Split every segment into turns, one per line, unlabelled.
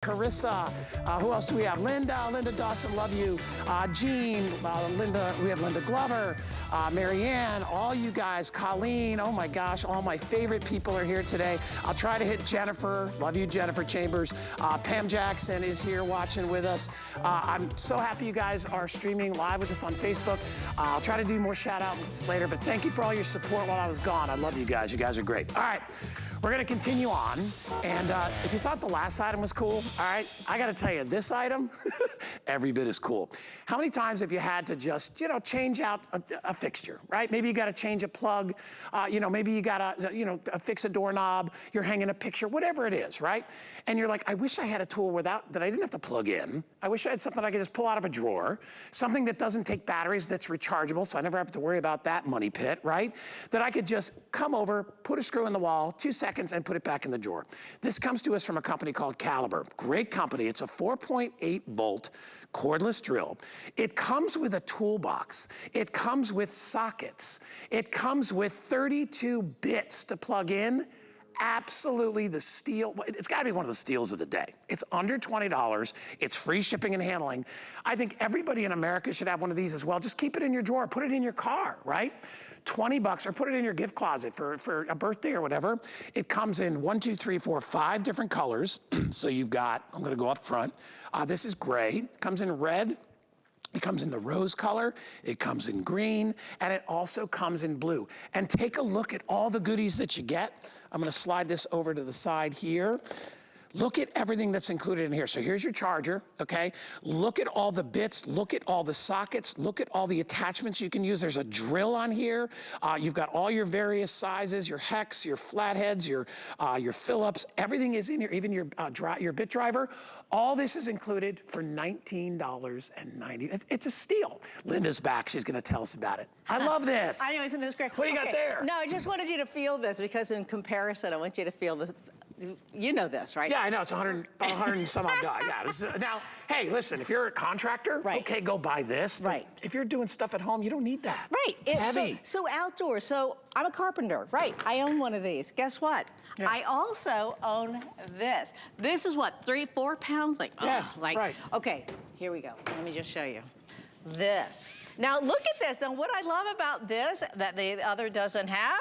Carissa, who else do we have? Linda Dawson, love you. Jean, Linda, we have Linda Glover, Marianne, all you guys, Colleen, oh my gosh, all my favorite people are here today. I'll try to hit Jennifer, love you, Jennifer Chambers. Pam Jackson is here watching with us. I'm so happy you guys are streaming live with us on Facebook. I'll try to do more shout outs later, but thank you for all your support while I was gone. I love you guys are great. All right. We're gonna continue on, and if you thought the last item was cool, all right, I gotta tell you, this item, every bit is cool. How many times have you had to just, change out a fixture, right? Maybe you gotta change a plug, maybe you gotta, fix a doorknob, you're hanging a picture, whatever it is, right? And you're like, I wish I had a tool that I didn't have to plug in. I wish I had something I could just pull out of a drawer, something that doesn't take batteries, that's rechargeable, so I never have to worry about that money pit, right? That I could just come over, put a screw in the wall, 2 seconds, and put it back in the drawer. This comes to us from a company called Caliber. Great company. It's a 4.8 volt cordless drill. It comes with a toolbox. It comes with sockets. It comes with 32 bits to plug in. Absolutely the steal. It's gotta be one of the steals of the day. It's under $20. It's free shipping and handling. I think everybody in America should have one of these as well. Just keep it in your drawer, put it in your car, right? 20 bucks, or put it in your gift closet for a birthday or whatever. It comes in 5 different colors. So you've got, I'm gonna go up front. This is gray, it comes in red, it comes in the rose color, it comes in green, and it also comes in blue. And take a look at all the goodies that you get. I'm gonna slide this over to the side here. Look at everything that's included in here. So here's your charger, okay? Look at all the bits, look at all the sockets, look at all the attachments you can use. There's a drill on here. You've got all your various sizes, your hex, your flatheads, your Phillips, everything is in here, even your bit driver. All this is included for $19.90. It's a steal. Linda's back, she's gonna tell us about it. I love this.
I know, isn't this great?
What do you got there?
No, I just wanted you to feel this, because in comparison, I want you to feel the, you know this, right?
Yeah, I know, it's 100 and some odd guy, yeah. Now, hey, listen, if you're a contractor,
right,
okay, go buy this.
Right.
If you're doing stuff at home, you don't need that.
Right.
It's heavy.
So outdoors, so I'm a carpenter, right? I own one of these. Guess what? Yeah. I also own this. This is what, 3-4 pounds? Right. Okay, here we go. Let me just show you. This. Now look at this. Now what I love about this that the other doesn't have,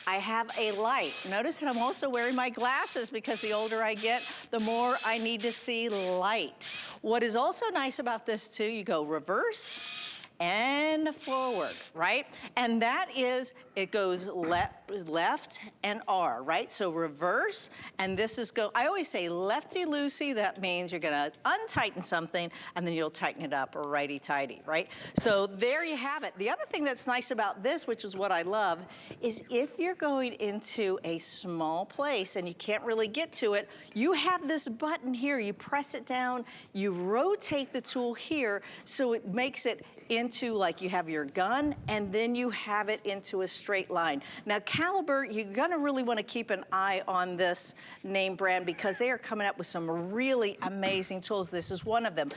I have a light. Notice that I'm also wearing my glasses, because the older I get, the more I need to see light. What is also nice about this too, you go reverse and forward, right? And that is, it goes left and R, right? So reverse, and this is I always say lefty-loosey, that means you're gonna untighten something and then you'll tighten it up, or righty-tighty, right? So there you have it. The other thing that's nice about this, which is what I love, is if you're going into a small place and you can't really get to it, you have this button here, you press it down, you rotate the tool here, so it makes it into, like, you have your gun, and then you have it into a straight line. Now, Caliber, you're gonna really wanna keep an eye on this name brand, because they are coming up with some really amazing tools. This is one of them.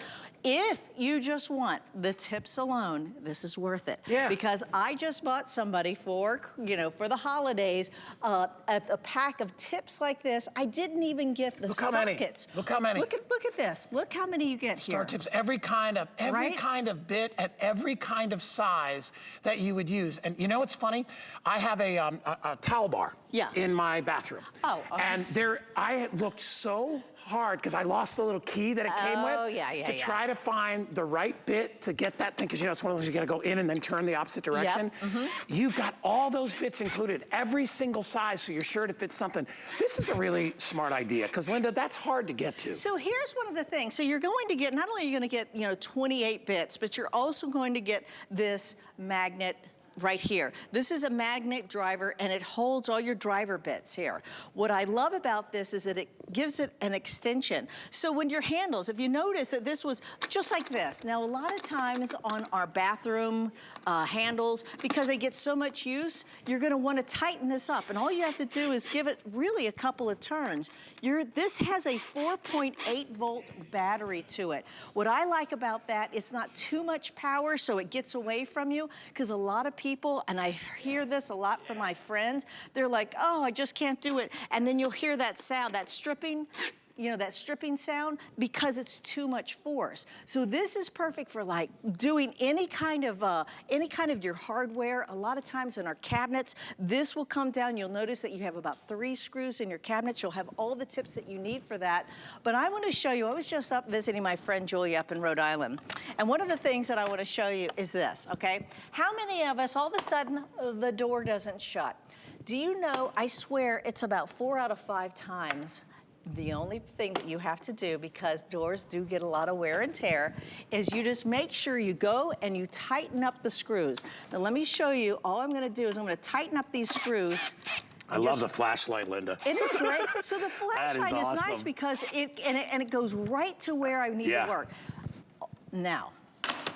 If you just want the tips alone, this is worth it.
Yeah.
Because I just bought somebody for the holidays, a pack of tips like this. I didn't even get the sockets.
Look how many.
Look at this. Look how many you get
Star
here.
tips, every kind of bit and every kind of size that you would use. And you know what's funny? I have a towel bar in my bathroom.
Oh,
and I looked so hard, because I lost the little key that it came with, to try to find the right bit to get that thing, because it's one of those you gotta go in and then turn the opposite direction. Yep. You've got all those bits included, every single size, so you're sure to fit something. This is a really smart idea, because Linda, that's hard to get to.
So here's one of the things. So you're going to get, not only are you gonna get 28 bits, but you're also going to get this magnet right here. This is a magnet driver, and it holds all your driver bits here. What I love about this is that it gives it an extension. So when your handles, if you notice that this was just like this. Now, a lot of times on our bathroom handles, because they get so much use, you're gonna wanna tighten this up, and all you have to do is give it really a couple of turns. This has a 4.8 volt battery to it. What I like about that, it's not too much power, so it gets away from you, because a lot of people, and I hear this a lot from my friends, they're like, oh, I just can't do it. And then you'll hear that sound, that stripping, you know, that stripping sound because it's too much force. So this is perfect for like doing any kind of your hardware. A lot of times in our cabinets, this will come down. You'll notice that you have about 3 screws in your cabinets. You'll have all the tips that you need for that. But I want to show you, I was just up visiting my friend Julie up in Rhode Island. And one of the things that I want to show you is this, okay? How many of us, all of a sudden, the door doesn't shut? Do you know, I swear it's about 4 out of 5 times. The only thing that you have to do, because doors do get a lot of wear and tear, is you just make sure you go and you tighten up the screws. Now let me show you, all I'm gonna do is I'm gonna tighten up these screws.
I love the flashlight, Linda.
Isn't it great? So the flashlight is
awesome.
nice because it goes right to where I need to work. Now,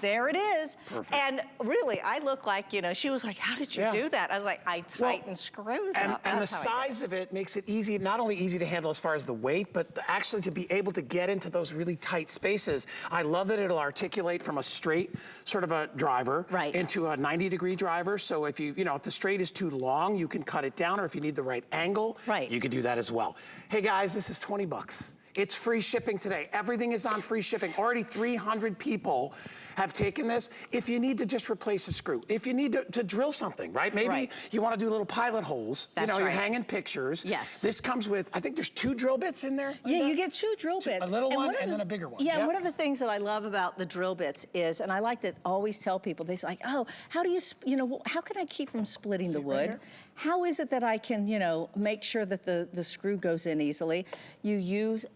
there it is.
Perfect.
And really, I look like, you know, she was like, how did you do that? I was like, I tighten screws up.
And the size of it makes it easy, not only easy to handle as far as the weight, but actually to be able to get into those really tight spaces. I love that it'll articulate from a straight sort of a driver into a 90-degree driver. So if you know, if the straight is too long, you can cut it down, or if you need the right angle, you can do that as well. Hey guys, this is 20 bucks. It's free shipping today. Everything is on free shipping. Already 300 people have taken this. If you need to just replace a screw, if you need to drill something, right? Maybe you want to do little pilot holes.
That's
you're hanging pictures.
Yes.
This comes with, I think there's 2 drill bits in there.
Yeah, you get 2 drill bits.
A little one and then a bigger one.
Yeah, one of the things that I love about the drill bits is, and I like to always tell people, they're like, oh, how do you know, how can I keep from splitting the wood? Right, how is it that I can, you know, make sure that the screw goes in easily? You use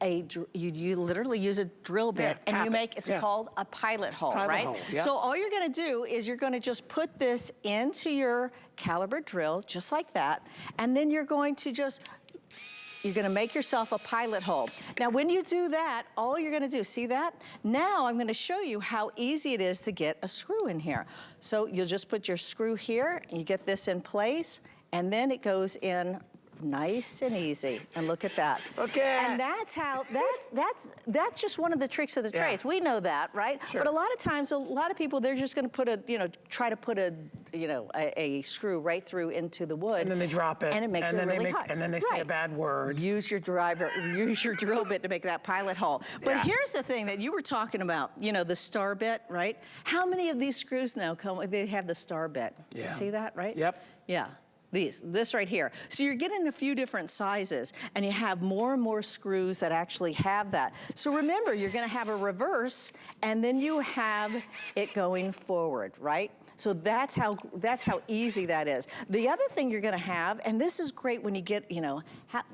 you literally use a drill bit and you make, it's called a pilot hole, right? So all you're gonna do is you're gonna just put this into your caliber drill, just like that, and then you're going to you're gonna make yourself a pilot hole. Now, when you do that, all you're gonna do, see that? Now, I'm gonna show you how easy it is to get a screw in here. So you'll just put your screw here, and you get this in place, and then it goes in nice and easy. And look at that. Okay. And that's how, that's just one of the tricks of the trades. We know that, right? Sure. But a lot of times, a lot of people, they're just gonna put a, you know, try to put a, you know, a screw right through into the wood.
And then they drop it.
And it makes it really hot.
And then they say a bad word.
Use your use your drill bit to make that pilot hole. But here's the thing that you were talking about, you know, the star bit, right? How many of these screws now they have the star bit? Yeah. See that, right? Yep. Yeah. This right here. So you're getting a few different sizes, and you have more and more screws that actually have that. So remember, you're gonna have a reverse, and then you have it going forward, right? So that's how easy that is. The other thing you're gonna have, and this is great when you get, you know,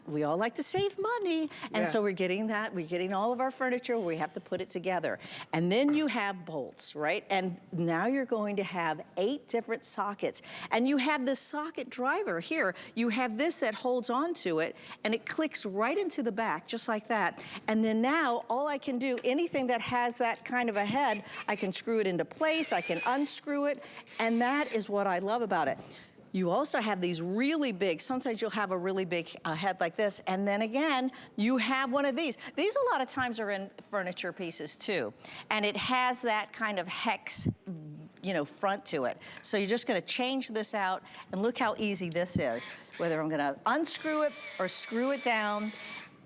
we all like to save money, and so we're getting all of our furniture, we have to put it together. And then you have bolts, right? And now you're going to have 8 different sockets. And you have this socket driver here. You have this that holds onto it, and it clicks right into the back, just like that. And then now, all I can do, anything that has that kind of a head, I can screw it into place, I can unscrew it, and that is what I love about it. You also have these really big, sometimes you'll have a really big head like this, and then again, you have one of these. These a lot of times are in furniture pieces too, and it has that kind of hex, you know, front to it. So you're just gonna change this out, and look how easy this is. Whether I'm gonna unscrew it or screw it down,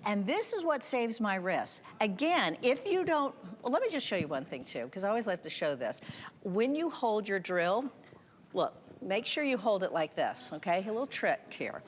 and this is what saves my wrists. Again, if you don't, well, let me just show you one thing too, because I always like to show this. When you hold your drill, look, make sure you hold it like this, okay? A little trick here.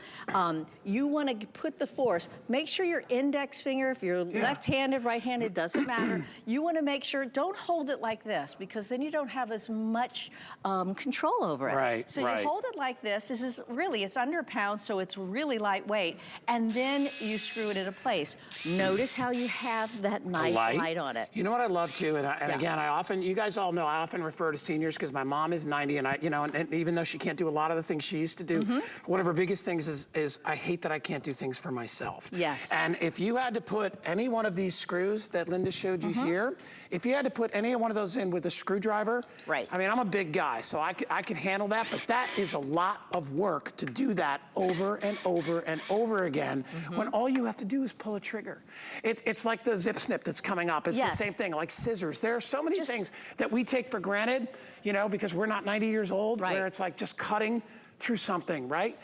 You want to put the force, make sure your index finger, if you're left-handed, right-handed, doesn't matter. You want to make sure, don't hold it like this, because then you don't have as much control over it. Right, so you hold it like this. This is really, it's under a pound, so it's really lightweight. And then you screw it into place. Notice how you have that nice light on it.
You know what I love too, and again, I often, you guys all know, I often refer to seniors because my mom is 90, and and even though she can't do a lot of the things she used to do, one of her biggest things is I hate that I can't do things for myself. Yes. And if you had to put any one of these screws that Linda showed you here, if you had to put any one of those in with a screwdriver, I mean, I'm a big guy, so I can handle that, but that is a lot of work to do that over and over and over again when all you have to do is pull a trigger. It's like the zip snip that's coming up. It's the same thing, like scissors. There are so many things that we take for granted, you know, because we're not 90 years old, where it's like just cutting through something, right?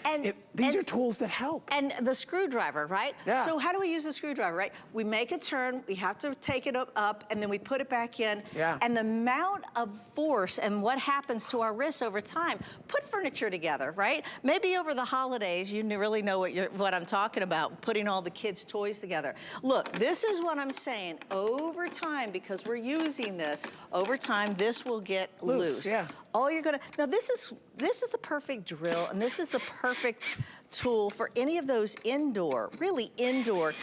These are tools that help.
And the screwdriver, right?
Yeah.
So how do we use the screwdriver, right? We make a turn, we have to take it up, and then we put it back in.
Yeah.
And the amount of force and what happens to our wrists over time, put furniture together, right? Maybe over the holidays, you really know what I'm talking about, putting all the kids' toys together. Look, this is what I'm saying. Over time, because we're using this, over time, this will get loose.
Yeah.
All you're gonna, now this is the perfect drill, and this is the perfect tool for any of those really indoor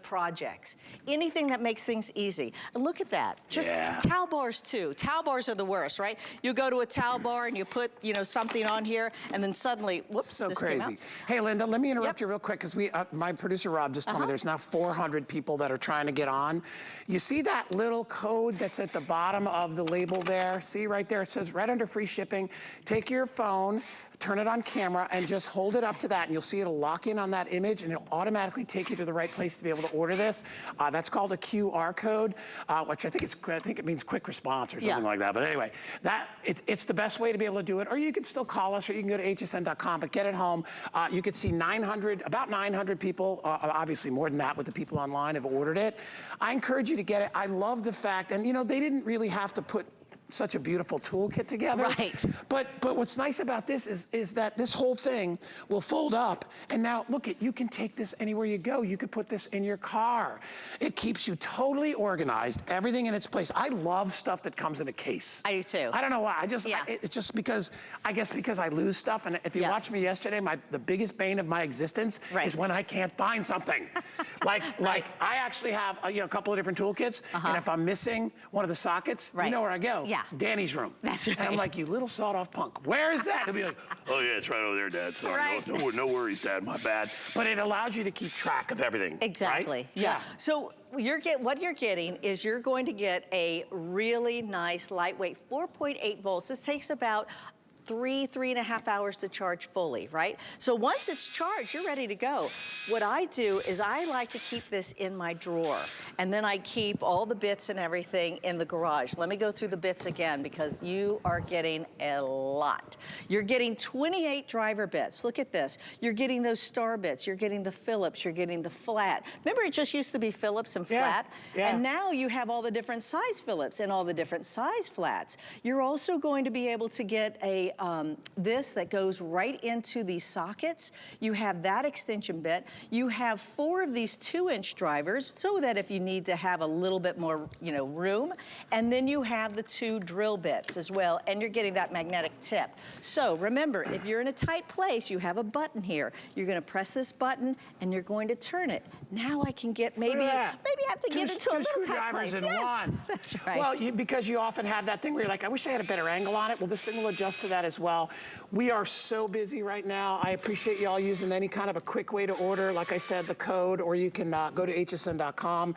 projects. Anything that makes things easy. And look at that. Just towel bars too. Towel bars are the worst, right? You go to a towel bar and you put, something on here, and then suddenly, whoops,
so
this
crazy.
came out.
Hey, Linda, let me interrupt you real quick, because my producer Rob just told me there's now 400 people that are trying to get on. You see that little code that's at the bottom of the label there? See right there? It says right under free shipping. Take your phone, turn it on camera, and just hold it up to that, and you'll see it'll lock in on that image, and it'll automatically take you to the right place to be able to order this. That's called a QR code, which I think it means quick response or something like that. But anyway, it's the best way to be able to do it. Or you can still call us, or you can go to hsn.com, but get it home. You could see about 900 people, obviously more than that with the people online, have ordered it. I encourage you to get it. I love the fact, and they didn't really have to put such a beautiful toolkit together.
Right.
But what's nice about this is that this whole thing will fold up, and now look, you can take this anywhere you go. You could put this in your car. It keeps you totally organized, everything in its place. I love stuff that comes in a case.
I do too.
I don't know why. It's just because I lose stuff. And if you watched me yesterday, the biggest bane of my existence is when I can't find something. like I actually have a couple of different toolkits, and if I'm missing one of the sockets, you know where I go.
Yeah.
Danny's room.
That's right.
And I'm like, you little sawed-off punk. Where is that? He'll be like, oh yeah, it's right over there, Dad. Sorry,
Right.
no worries, Dad. My bad. But it allows you to keep track of everything.
Exactly.
Right?
Yeah. So what you're getting is you're going to get a really nice, lightweight 4.8 volts. This takes about 3.5 hours to charge fully, right? So once it's charged, you're ready to go. What I do is I like to keep this in my drawer, and then I keep all the bits and everything in the garage. Let me go through the bits again, because you are getting a lot. You're getting 28 driver bits. Look at this. You're getting those star bits. You're getting the Phillips. You're getting the flat. Remember, it just used to be Phillips and flat?
Yeah.
And now you have all the different size Phillips and all the different size flats. You're also going to be able to get a this that goes right into these sockets. You have that extension bit. You have 4 of these 2-inch drivers, so that if you need to have a little bit more, room. And then you have the 2 drill bits as well, and you're getting that magnetic tip. So remember, if you're in a tight place, you have a button here. You're going to press this button, and you're going to turn it. Now I can get maybe I have to get into a little tight place.
Two screwdrivers in one.
That's right.
Well, because you often have that thing where you're like, I wish I had a better angle on it. Well, this thing will adjust to that as well. We are so busy right now. I appreciate y'all using any kind of a quick way to order. Like I said, the code, or you can go to hsn.com.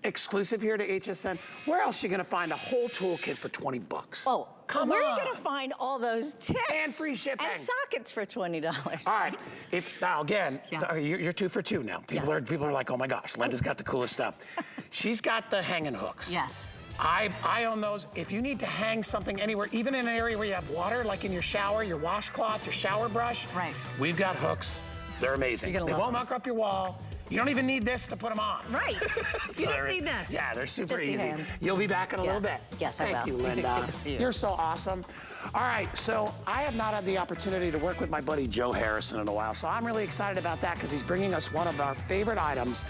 Exclusive here to HSN. Where else are you going to find a whole toolkit for 20 bucks?
Oh,
come
where
on.
are you going to find all those tips?
And free shipping.
And sockets for $20.
All right. Now again, you're 2 for 2 now. People are like, oh my gosh, Linda's got the coolest stuff. She's got the hanging hooks.
Yes.
I own those. If you need to hang something anywhere, even in an area where you have water, like in your shower, your washcloth, your shower brush, we've got hooks. They're amazing. They won't muck up your wall. You don't even need this to put them on.
Right. You just need this.
Yeah, they're super
just
easy.
Hands.
You'll be back in a little bit.
Yes, I will.
Thank you, Linda.
Good to see you.
You're so awesome. All right, so I have not had the opportunity to work with my buddy Joe Harrison in a while, so I'm really excited about that, because he's bringing us one of our favorite items